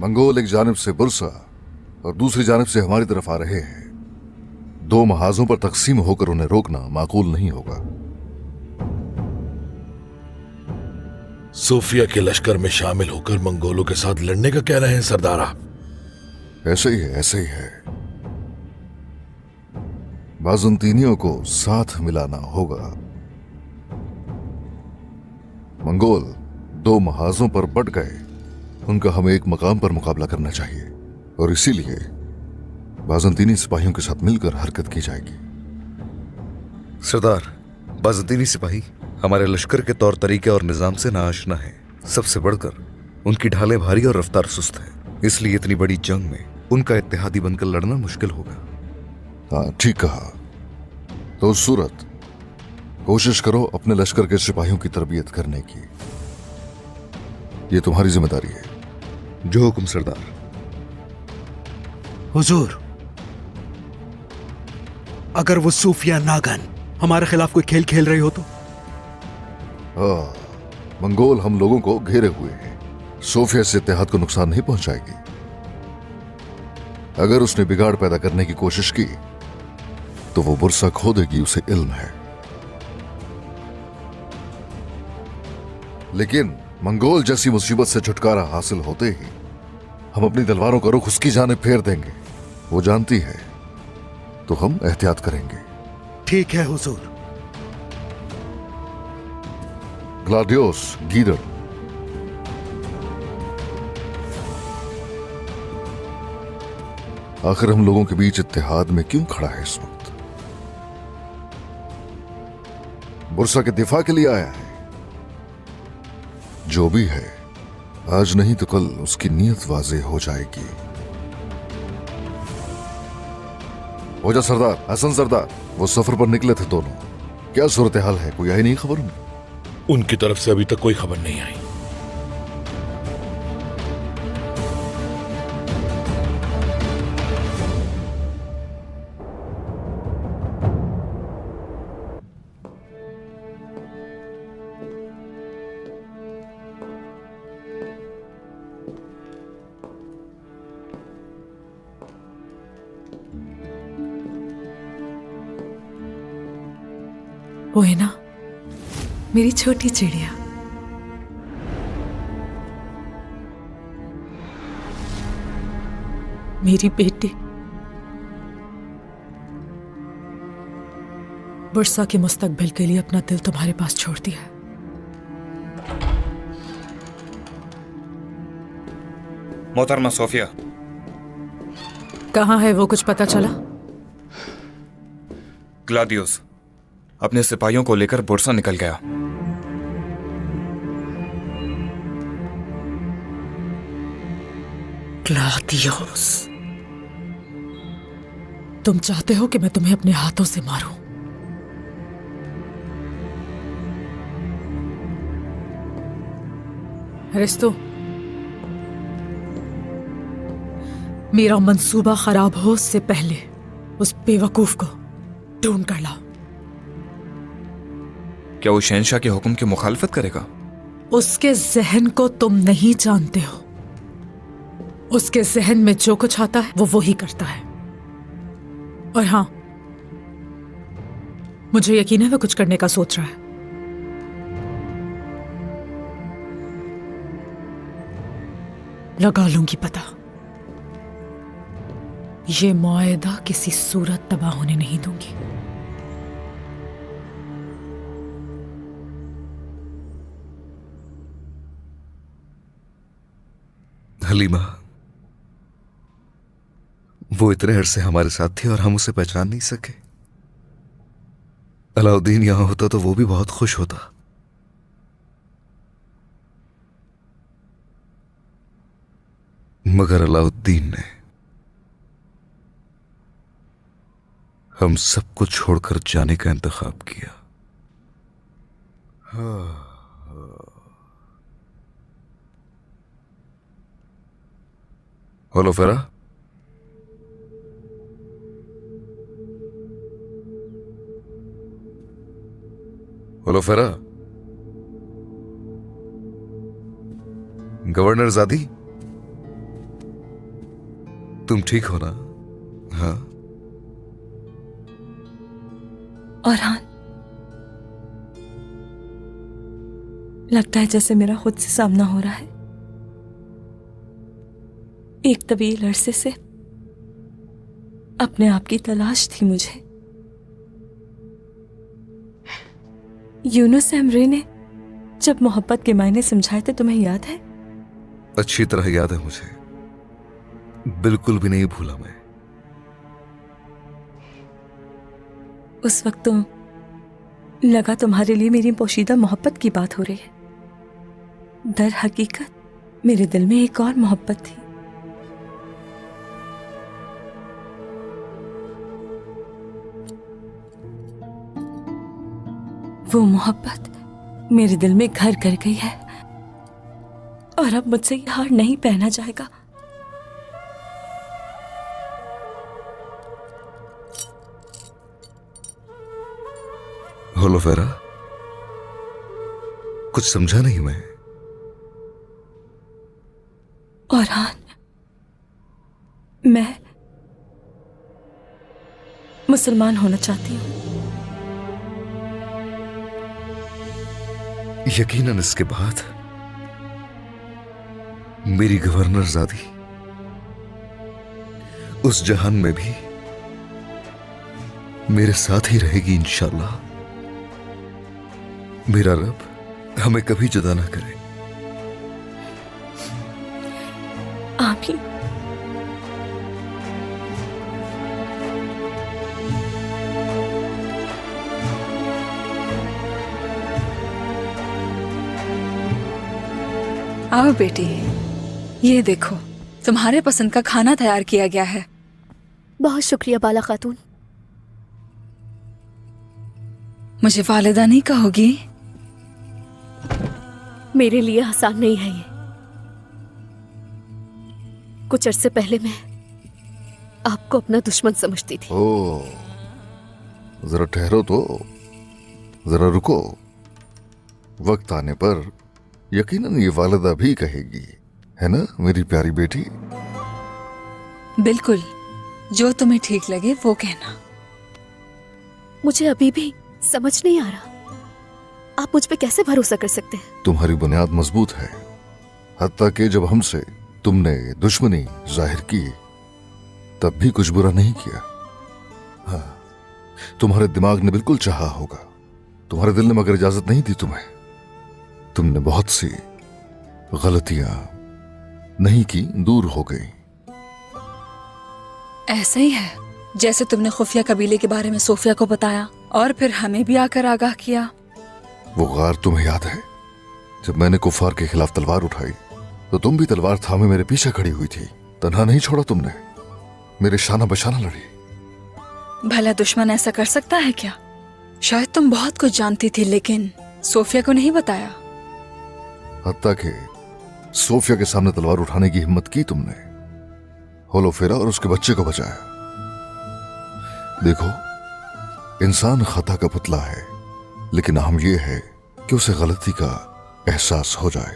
Mongol एक जानिब से बुरसा और दूसरी जानिब से हमारी तरफ आ रहे हैं। दो महाजों पर तकसीम होकर उन्हें रोकना माकूल नहीं होगा। सोफिया के लश्कर में शामिल होकर मंगोलों के साथ लड़ने का कह रहे हैं सरदार आप? ऐसे ही है, ऐसे ही है। बाजुंतीनियों को साथ मिलाना होगा। मंगोल दो महाजों पर बढ़ गए, उनका हमें एक मकाम पर मुकाबला करना चाहिए और इसीलिए बाजुंतीनी सिपाहियों के साथ मिलकर हरकत की जाएगी। सरदार, बाजुंतीनी सिपाही हमारे लश्कर के तौर तरीके और निजाम से नाआशना है। सबसे बढ़कर उनकी ढालें भारी और रफ्तार सुस्त है, इसलिए इतनी बड़ी जंग में उनका इत्तेहादी बनकर लड़ना मुश्किल होगा। हाँ, ठीक कहा। तो उस सूरत कोशिश करो अपने लश्कर के सिपाहियों की तरबियत करने की। ये तुम्हारी जिम्मेदारी है। जो हुक्म सरदार। हुजूर, अगर वो सूफिया नागन हमारे खिलाफ कोई खेल खेल रही हो तो? मंगोल हम लोगों को घेरे हुए हैं। सोफिया से इत्तेहाद को नुकसान नहीं पहुंचाएगी। अगर उसने बिगाड़ पैदा करने की कोशिश की तो वो बुरसा खो देगी, उसे इल्म है। लेकिन मंगोल जैसी मुसीबत से छुटकारा हासिल होते ही हम अपनी तलवारों का रुख उसकी जानिब फेर देंगे। वो जानती है तो हम एहतियात करेंगे। ठीक है हुजूर। ग्लाडियोस, गीदड़, आखिर हम लोगों के बीच इत्तेहाद में क्यों खड़ा है इस वक्त? बुरसा के दिफा के लिए आया है। जो भी है, आज नहीं तो कल उसकी नीयत वाज़ेह हो जाएगी। हो जा सरदार, हसन सरदार, वो सफर पर निकले थे दोनों। क्या सूरत हाल है? कोई आई नहीं खबर में? उनकी तरफ से अभी तक कोई खबर नहीं आई। वो है ना मेरी छोटी चिड़िया। मेरी बेटी बुरसा के मुस्तकबिल के लिए अपना दिल तुम्हारे पास छोड़ दिया है। मोहतरमा सोफिया, कहाँ है वो, कुछ पता चला? ग्लादियोस अपने सिपाहियों को लेकर बुरसा निकल गया। ग्लादियोस, तुम चाहते हो कि मैं तुम्हें अपने हाथों से मारूं? अरिस्तो, मेरा मंसूबा खराब हो उससे पहले उस बेवकूफ को ढूंढ कर लाओ। क्या वो शहंशाह के हुक्म की मुखालफत करेगा? उसके जहन को तुम नहीं जानते हो। उसके जहन में जो कुछ आता है वो वही करता है। और हां, मुझे यकीन है वो कुछ करने का सोच रहा है। लगा लूंगी पता। ये मुआहदा किसी सूरत तबाह होने नहीं दूंगी। हलीमा, वो इतने अरसे हमारे साथ थी और हम उसे पहचान नहीं सके। अलाउद्दीन यहां होता तो वो भी बहुत खुश होता। मगर अलाउद्दीन ने हम सबको छोड़कर जाने का इंतखाब किया। होलोफेरा, होलोफेरा, गवर्नर ज़ादी, तुम ठीक हो ना? हाँ। औरहान, लगता है जैसे मेरा खुद से सामना हो रहा है। एक तवील अरसे से अपने आप की तलाश थी मुझे। यूनुस एमरे ने जब मोहब्बत के मायने समझाए थे, तुम्हें याद है? अच्छी तरह याद है मुझे, बिल्कुल भी नहीं भूला मैं। उस वक्त तो लगा तुम्हारे लिए मेरी पोशीदा मोहब्बत की बात हो रही है। दर हकीकत मेरे दिल में एक और मोहब्बत थी। वो मोहब्बत मेरे दिल में घर कर गई है और अब मुझसे ये हार नहीं पहना जाएगा। होलोफेरा, कुछ समझा नहीं मैं। औरहान, मैं मुसलमान होना चाहती हूँ। यकीनन इसके बाद मेरी गवर्नर ज़ादी उस जहान में भी मेरे साथ ही रहेगी इंशाल्लाह। मेरा रब हमें कभी जुदा ना करे। आमीन। आओ बेटी, ये देखो तुम्हारे पसंद का खाना तैयार किया गया है। बहुत शुक्रिया बाला खातून। मुझे वालिदा नहीं कहोगी? मेरे लिए आसान नहीं है ये। कुछ अरसे पहले मैं आपको अपना दुश्मन समझती थी। ओ, जरा ठहरो तो, जरा रुको। वक्त आने पर यकीनन ये वालिदा भी कहेगी, है ना मेरी प्यारी बेटी? बिल्कुल, जो तुम्हें ठीक लगे वो कहना। मुझे अभी भी समझ नहीं आ रहा, आप मुझ पे कैसे भरोसा कर सकते हैं? तुम्हारी बुनियाद मजबूत है, हत्ता कि जब हमसे तुमने दुश्मनी जाहिर की तब भी कुछ बुरा नहीं किया। हाँ, तुम्हारे दिमाग ने बिल्कुल चाहा होगा, तुम्हारे दिल ने मगर इजाजत नहीं दी तुम्हें। तुमने बहुत सी गलतियां नहीं की, दूर हो गई। ऐसा ही है जैसे तुमने खुफिया कबीले के बारे में सोफिया को बताया और फिर हमें भी आकर आगाह किया। वो गार तुम्हें याद है जब मैंने कुफार के खिलाफ तलवार उठाई तो तुम भी तलवार थामे मेरे पीछे खड़ी हुई थी। तन्हा नहीं छोड़ा तुमने, मेरे शाना बशाना लड़ी। भला दुश्मन ऐसा कर सकता है क्या? शायद तुम बहुत कुछ जानती थी लेकिन सोफिया को नहीं बताया। हत्ता कि सोफिया के सामने तलवार उठाने की हिम्मत की तुमने, होलोफेरा और उसके बच्चे को बचाया। देखो, इंसान खता का पुतला है, लेकिन अहम यह है कि उसे गलती का एहसास हो जाए।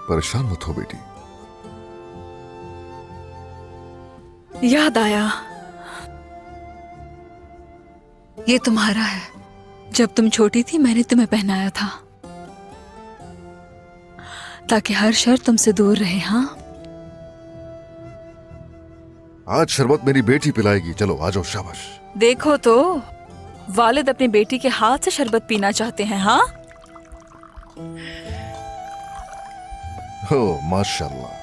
परेशान मत हो बेटी। याद आया, ये तुम्हारा है। जब तुम छोटी थी मैंने तुम्हें पहनाया था ताकि हर शर तुमसे दूर रहे। हाँ, आज शरबत मेरी बेटी पिलाएगी। चलो आ जाओ, शाबाश। देखो तो वालिद अपनी बेटी के हाथ से शरबत पीना चाहते हैं। हाँ, हो माशाल्लाह।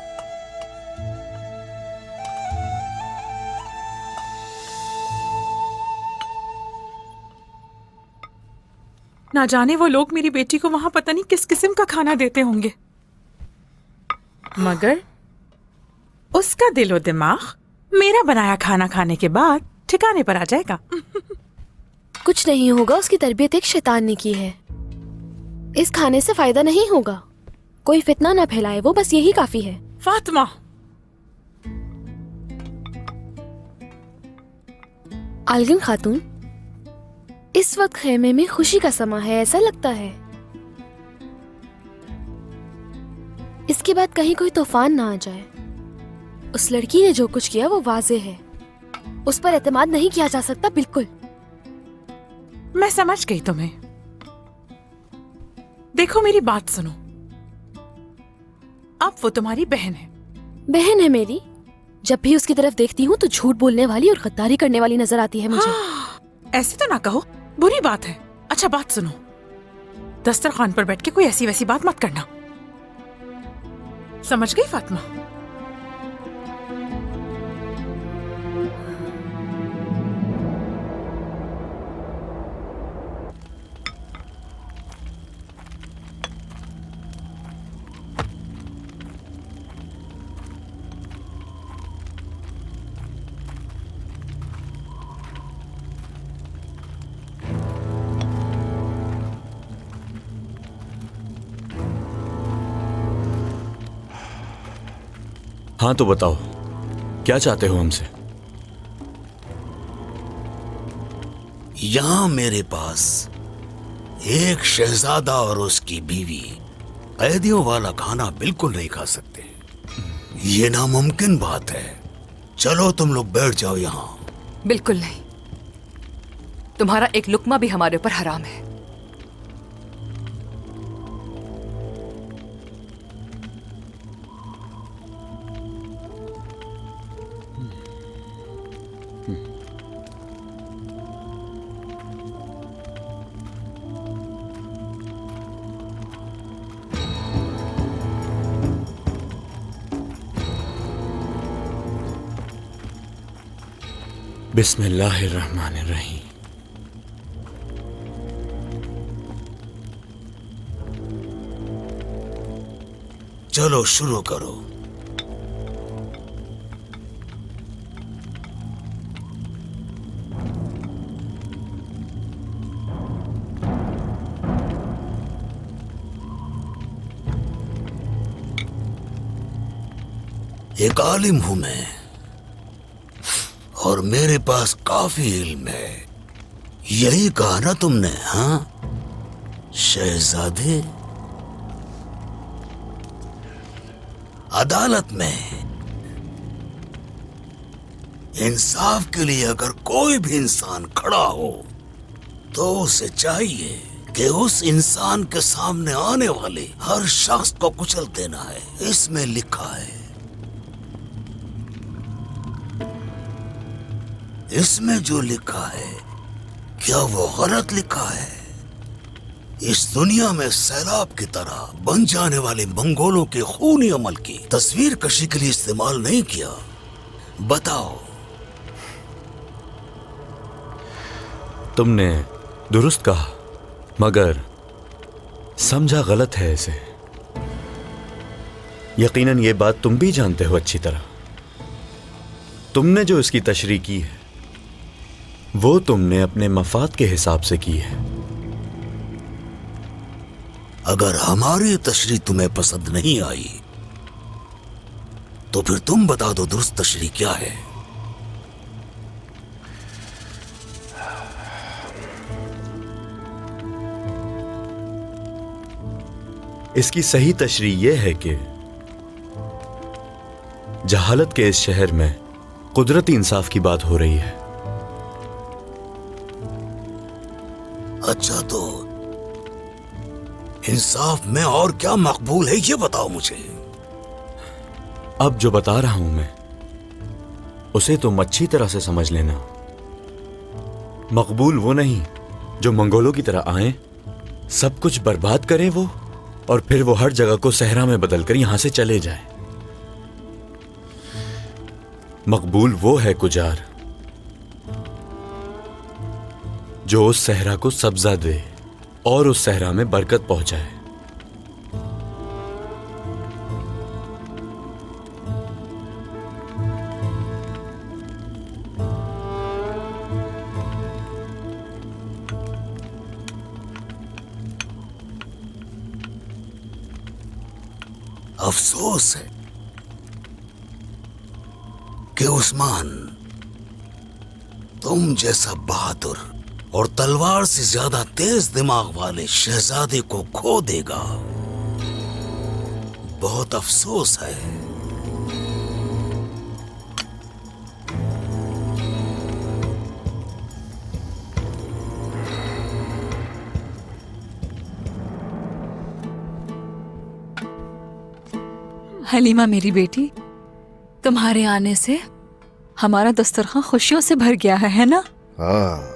ना जाने वो लोग मेरी बेटी को वहां पता नहीं किस किस्म का खाना देते होंगे, मगर उसका दिलो दिमाग मेरा बनाया खाना खाने के बाद ठिकाने पर आ जाएगा। कुछ नहीं होगा, उसकी तरबियत एक शैतान ने की है। इस खाने से फायदा नहीं होगा। कोई फितना ना फैलाए, वो बस यही काफी है। फातिमा, आलगिन खातून, इस वक्त खेमे में खुशी का समा है, ऐसा लगता है। इसके बाद कहीं कोई तूफान ना आ जाए। उस लड़की ने जो कुछ किया वो वाजे है। उस पर एतमाद नहीं किया जा सकता, बिल्कुल। मैं समझ गई तुम्हें। देखो मेरी बात सुनो, अब वो तुम्हारी बहन है। बहन है मेरी। जब भी उसकी तरफ देखती हूँ तो झूठ बोलने वाली और गद्दारी करने वाली नजर आती है मुझे। ऐसे तो ना कहो, बुरी बात है। अच्छा बात सुनो, दस्तरखान पर बैठ के कोई ऐसी वैसी बात मत करना, समझ गई फातिमा? हाँ तो बताओ, क्या चाहते हो हमसे? यहां मेरे पास एक शहजादा और उसकी बीवी कैदियों वाला खाना बिल्कुल नहीं खा सकते। ये नामुमकिन बात है। चलो तुम लोग बैठ जाओ यहाँ। बिल्कुल नहीं, तुम्हारा एक लुक्मा भी हमारे ऊपर हराम है। बिस्मिल्लाहिर्रहमानिर्रहीम। चलो शुरू करो। एक आलिम हूं मैं और मेरे पास काफी इल्म है। यही कहा ना तुमने? हाँ शहजादे, अदालत में इंसाफ के लिए अगर कोई भी इंसान खड़ा हो तो उसे चाहिए कि उस इंसान के सामने आने वाले हर शख्स को कुचल देना है। इसमें लिखा है, इसमें जो लिखा है क्या वो गलत लिखा है? इस दुनिया में सैलाब की तरह बन जाने वाले मंगोलों के खूनी अमल की तस्वीर कशी के लिए इस्तेमाल नहीं किया। बताओ। तुमने दुरुस्त कहा, मगर समझा गलत है इसे। यकीनन ये बात तुम भी जानते हो अच्छी तरह। तुमने जो इसकी तशरीह की है वो तुमने अपने मफाद के हिसाब से की है। अगर हमारी तशरीह तुम्हें पसंद नहीं आई तो फिर तुम बता दो दुरुस्त तशरीह क्या है। इसकी सही तशरीह यह है कि जहालत के इस शहर में कुदरती इंसाफ की बात हो रही है। अच्छा तो इंसाफ में और क्या मकबूल है ये बताओ मुझे। अब जो बता रहा हूं मैं उसे तुम अच्छी तरह से समझ लेना। मकबूल वो नहीं जो मंगोलों की तरह आए, सब कुछ बर्बाद करें वो, और फिर वो हर जगह को सहरा में बदलकर यहां से चले जाए। मकबूल वो है गुजार जो उस सहरा को सब्जा दे और उस सहरा में बरकत पहुंचाए। अफसोस है कि उस्मान तुम जैसा बहादुर और तलवार से ज्यादा तेज दिमाग वाले शहजादे को खो देगा। बहुत अफसोस है। हलीमा मेरी बेटी, तुम्हारे आने से हमारा दस्तरखान खुशियों से भर गया है ना? हाँ,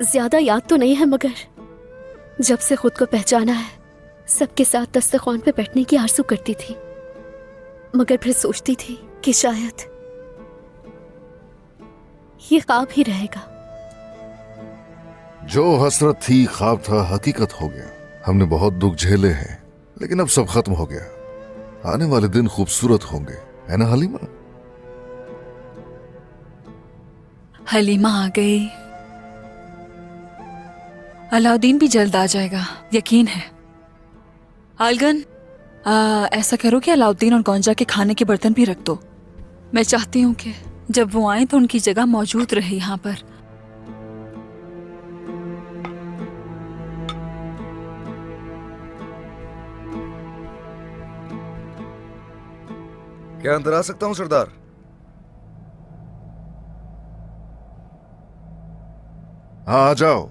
ज्यादा याद तो नहीं है, मगर जब से खुद को पहचाना है सबके साथ दस्तरखान पे बैठने की आरज़ू करती थी, मगर फिर सोचती थी कि शायद ये ख्वाब ही रहेगा। जो हसरत थी ख्वाब था, हकीकत हो गया। हमने बहुत दुख झेले हैं, लेकिन अब सब खत्म हो गया। आने वाले दिन खूबसूरत होंगे, है ना हलीमा? हलीमा आ गई, अलाउद्दीन भी जल्द आ जाएगा, यकीन है। आलगन, ऐसा करो कि अलाउद्दीन और गौंजा के खाने के बर्तन भी रख दो। मैं चाहती हूँ कि जब वो आए तो उनकी जगह मौजूद रहे यहाँ पर। क्या अंदर आ सकता हूँ सरदार? हाँ, आ जाओ।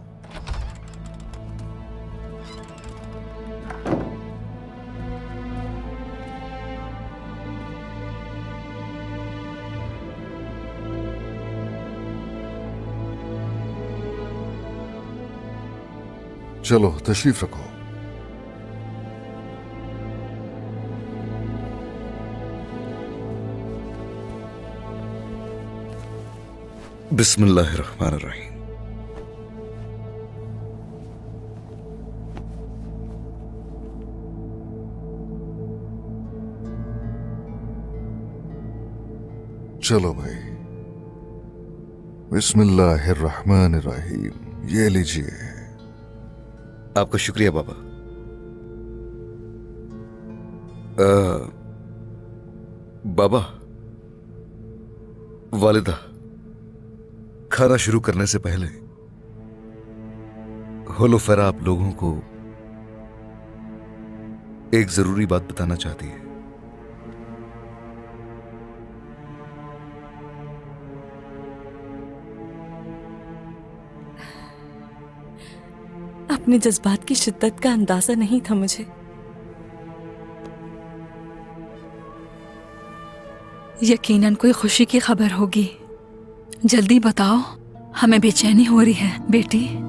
चलो तशरीफ रखो। बिस्मिल्लाहिर्रहमानिर्रहीम। चलो भाई, बिस्मिल्लाहिर्रहमानिर्रहीम। ये लीजिए। आपका शुक्रिया बाबा। बाबा, वालिदा, खाना शुरू करने से पहले होलोफेरा आप लोगों को एक जरूरी बात बताना चाहती है। अपने जज्बात की शिद्दत का अंदाजा नहीं था मुझे। यकीनन कोई खुशी की खबर होगी, जल्दी बताओ, हमें बेचैनी हो रही है बेटी।